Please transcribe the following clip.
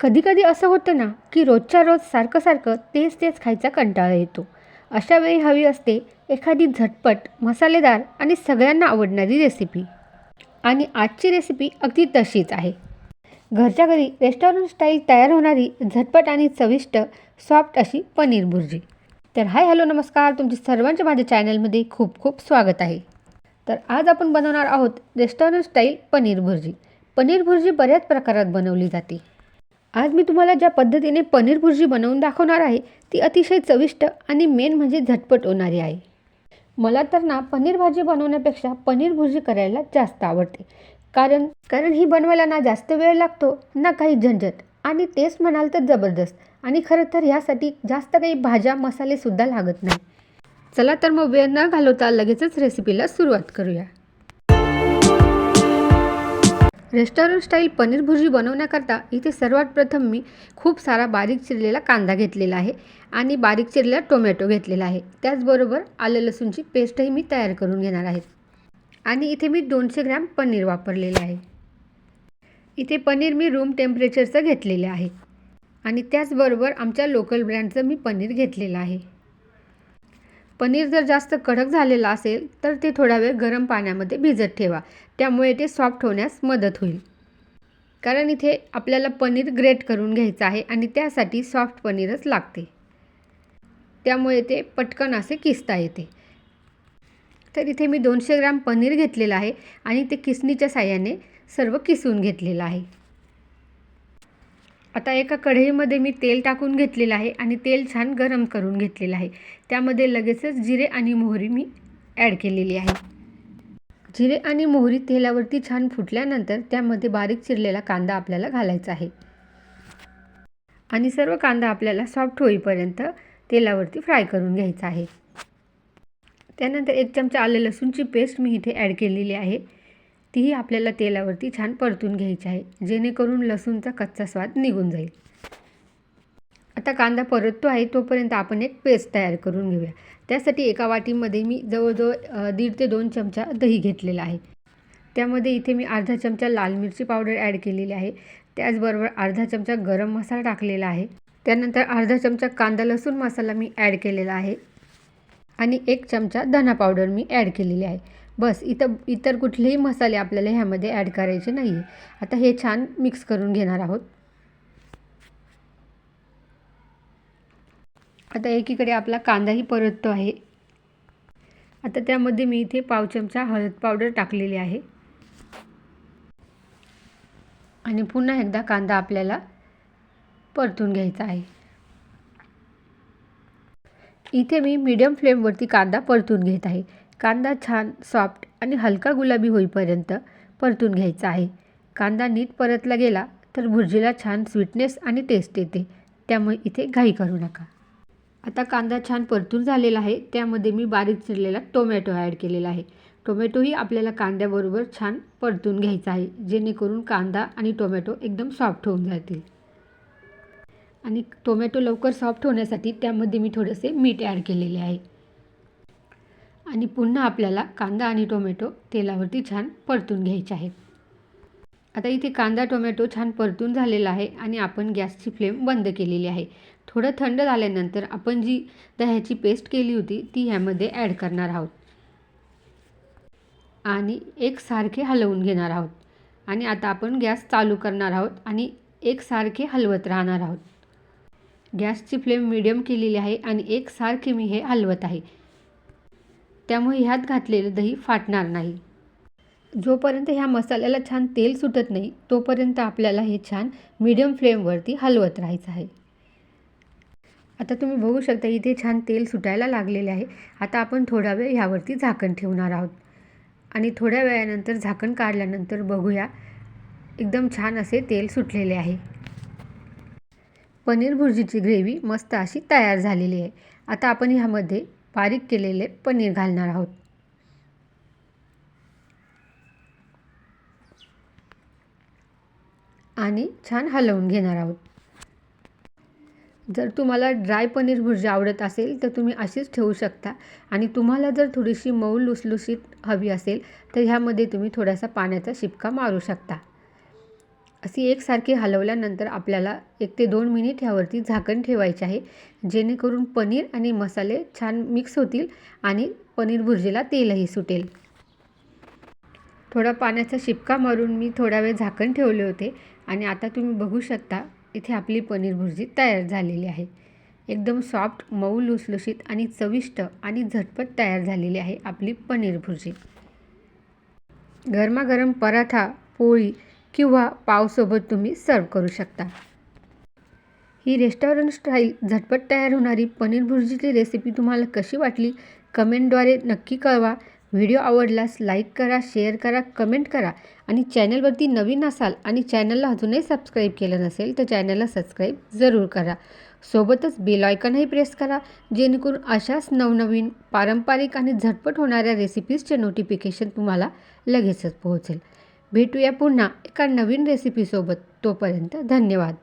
कधी-कधी असं होतं ना, की रोजच्या रोज सारखं-सारखं तेच-तेच खायचा कंटाळा येतो. अशा वेळी हवी असते एखादी झटपट, मसालेदार आणि सगळ्यांना आवडणारी रेसिपी. आणि आजची रेसिपी अगदी तशीच आहे. घरच्या घरी रेस्टॉरंट स्टाईल तयार होणारी झटपट आणि चविष्ट सॉफ्ट अशी पनीर भुर्जी. तर हाय, हॅलो, नमस्कार. तुमचे सर्वांचे माझ्या चॅनलमध्ये खूप खूप स्वागत आहे. तर आज आपण बनवणार आहोत रेस्टॉरंट स्टाईल पनीर भुर्जी. पनीर भुर्जी बऱ्याच प्रकारात बनवली जाते. आज मी तुम्हाला ज्या पद्धतीने पनीर भुर्जी बनवून दाखवणार आहे ती अतिशय चविष्ट आणि मेन म्हणजे झटपट होणारी आहे. मला तर ना पनीर भाजी बनवण्यापेक्षा पनीर भुर्जी करायला जास्त आवडते. कारण कारण ही बनवायला ना जास्त वेळ लागतो ना काही झंझट, आणि तेच म्हणाल तर जबरदस्त. आणि खरं तर ह्यासाठी जास्त काही भाज्या मसालेसुद्धा लागत नाही. चला तर मग वेळ न घालवता लगेचच रेसिपीला सुरुवात करूया. रेस्टॉरंट स्टाईल पनीर भुर्जी बनवण्याकरता इथे सर्वात प्रथम मी खूप सारा बारीक चिरलेला कांदा घेतलेला आहे आणि बारीक चिरलेला टोमॅटो घेतलेला आहे. त्याचबरोबर आलं लसूणची पेस्टही मी तयार करून घेणार आहे. आणि इथे मी 200 ग्रॅम पनीर वापरलेलं आहे. इथे पनीर मी रूम टेम्परेचरचं घेतलेलं आहे. आणि त्याचबरोबर आमच्या लोकल ब्रँडचं मी पनीर घेतलेलं आहे. पनीर जर जास्त कडक झालेलं असेल तर ते थोडा वेळ गरम पाण्यामध्ये भिजत ठेवा. त्यामुळे ते सॉफ्ट होण्यास मदत होईल. कारण इथे आपल्याला पनीर ग्रेट करून घ्यायचं आहे आणि त्यासाठी सॉफ्ट पनीरच लागते. त्यामुळे ते पटकन असे किसता येते. तर इथे मी 200 ग्रॅम पनीर घेतलेलं आहे आणि ते किसणीच्या साहाय्याने सर्व किसून घेतलेलं आहे. आता एका कढईमध्ये मी तेल टाकून घेतलेलं आहे आणि तेल छान गरम करून घेतलेलं आहे. त्यामध्ये लगेचच जिरे आणि मोहरी मी ॲड केलेली आहे. जिरे आणि मोहरी तेलावरती छान फुटल्यानंतर त्यामध्ये बारीक चिरलेला कांदा आपल्याला घालायचा आहे. आणि सर्व कांदा आपल्याला सॉफ्ट होईपर्यंत तेलावरती फ्राय करून घ्यायचा आहे. त्यानंतर 1 चमचा आलं लसूणची पेस्ट मी इथे ॲड केलेली आहे. तीही आपल्याला तेलावरती छान परतून घ्यायची आहे, जेणेकरून लसूणचा कच्चा स्वाद निघून जाईल. आता कांदा परततो आहे तोपर्यंत आपण एक पेस्ट तयार करून घेऊया. त्यासाठी एका वाटीमध्ये मी जवळजवळ 1.5 ते 2 चमचा दही घेतलेला आहे. त्यामध्ये इथे मी अर्धा चमचा लाल मिरची पावडर ॲड केलेली आहे. त्याचबरोबर अर्धा चमचा गरम मसाला टाकलेला आहे. त्यानंतर अर्धा चमचा कांदा लसूण मसाला मी ॲड केलेला आहे. आणि 1 चमचा धना पावडर मी ॲड केलेली आहे. बस, इतर कुठलेही मसाले आपल्याला ह्यामध्ये ॲड करायचे नाही आहे. आता हे छान मिक्स करून घेणार आहोत. आता एकीकडे आपला कांदाही परततो आहे. आता त्यामध्ये मी इथे पाव चमचा हळद पावडर टाकलेली आहे. आणि पुन्हा एकदा कांदा आपल्याला परतून घ्यायचा आहे. इथे मी मीडियम फ्लेमवरती कांदा परतून घेत आहे. कांदा छान सॉफ्ट आणि हलका गुलाबी होईपर्यंत परतून घ्यायचा आहे. कांदा नीट परतला गेला तर भुर्जीला छान स्वीटनेस आणि टेस्ट येते. त्यामुळे इथे घाई करू नका. आता कांदा छान परतून झालेला आहे. त्यामध्ये मी बारीक चिरलेला टोमॅटो ॲड केलेला आहे. टोमॅटोही आपल्याला कांद्याबरोबर छान परतून घ्यायचा आहे, जेणेकरून कांदा आणि टोमॅटो एकदम सॉफ्ट होऊन जातील. आणि टोमॅटो लवकर सॉफ्ट होण्यासाठी त्यामध्ये मी थोडेसे मीठ ॲड केलेले आहे. आणि पुन्हा आपल्याला कांदा आणि टोमॅटो तेलावरती छान परतून घ्यायचे आहेत. आता इथे कांदा टोमॅटो छान परतून झालेला आहे आणि आपण गॅसची फ्लेम बंद केलेली आहे. थोडं थंड झाल्यानंतर आपण जी दह्याची पेस्ट केली होती ती ह्यामध्ये ॲड करणार आहोत. आणि एकसारखे हलवून घेणार आहोत. आणि आता आपण गॅस चालू करणार आहोत आणि एकसारखे हलवत राहणार आहोत. गॅसची फ्लेम मीडियम केलेली आहे आणि एकसारखे मी हे हलवत आहे. त्यामुळे ह्यात घातलेलं दही फाटणार नाही. जोपर्यंत ह्या मसाल्याला छान तेल सुटत नाही तोपर्यंत आपल्याला हे छान मीडियम फ्लेमवरती हलवत राहायचं आहे. आता तुम्ही बघू शकता इथे छान तेल सुटायला लागलेले आहे. आता आपण थोडा वेळ ह्यावरती झाकण ठेवणार आहोत. आणि थोड्या वेळानंतर झाकण काढल्यानंतर बघूया, एकदम छान असे तेल सुटलेले आहे. पनीर भुर्जीची ग्रेव्ही मस्त अशी तयार झालेली आहे. आता आपण ह्यामध्ये बारीक केलेले पनीर घालणार आहोत. आणि छान हलवून घेणार आहोत. जर तुम्हाला ड्राय पनीर भुर्जी आवडत असेल तर तुम्ही अशीच ठेवू शकता. आणि तुम्हाला जर थोडीशी मऊ लुसलुशीत हवी असेल तर ह्यामध्ये तुम्ही थोडासा पाण्याचा शिपका मारू शकता. अशी एकसारखी हलवल्यानंतर आपल्याला 1 ते 2 मिनिट ह्यावरती झाकण ठेवायचे आहे, जेणेकरून पनीर आणि मसाले छान मिक्स होतील आणि पनीर भुर्जीला तेलही सुटेल. थोडा पाण्याचा शिपका मारून मी थोडा वेळ झाकण ठेवले होते आणि आता तुम्ही बघू शकता इथे आपली पनीर भुर्जी तयार झालेली आहे. एकदम सॉफ्ट, मऊ, लुसलुशीत आणि चविष्ट आणि झटपट तयार झालेली आहे आपली पनीर भुर्जी. गरमागरम पराठा, पोळी किंवा पावसोबत तुम्ही सर्व करू शकता. ही रेस्टॉरंट स्टाईल झटपट तयार होणारी पनीर भुर्जीची रेसिपी तुम्हाला कशी वाटली कमेंटद्वारे नक्की कळवा. व्हिडिओ आवडल्यास लाईक करा, शेअर करा, कमेंट करा आणि चॅनलवरती नवीन असाल आणि चॅनलला अजूनही सबस्क्राईब केलं नसेल तर चॅनलला सबस्क्राईब जरूर करा. सोबतच बेल आयकॉनही प्रेस करा, जेणेकरून अशाच नवनवीन पारंपरिक आणि झटपट होणाऱ्या रेसिपीजचे नोटिफिकेशन तुम्हाला लगेचच पोहोचेल. भेटूया पुन्हा एका नवीन रेसिपीसोबत. तोपर्यंत धन्यवाद.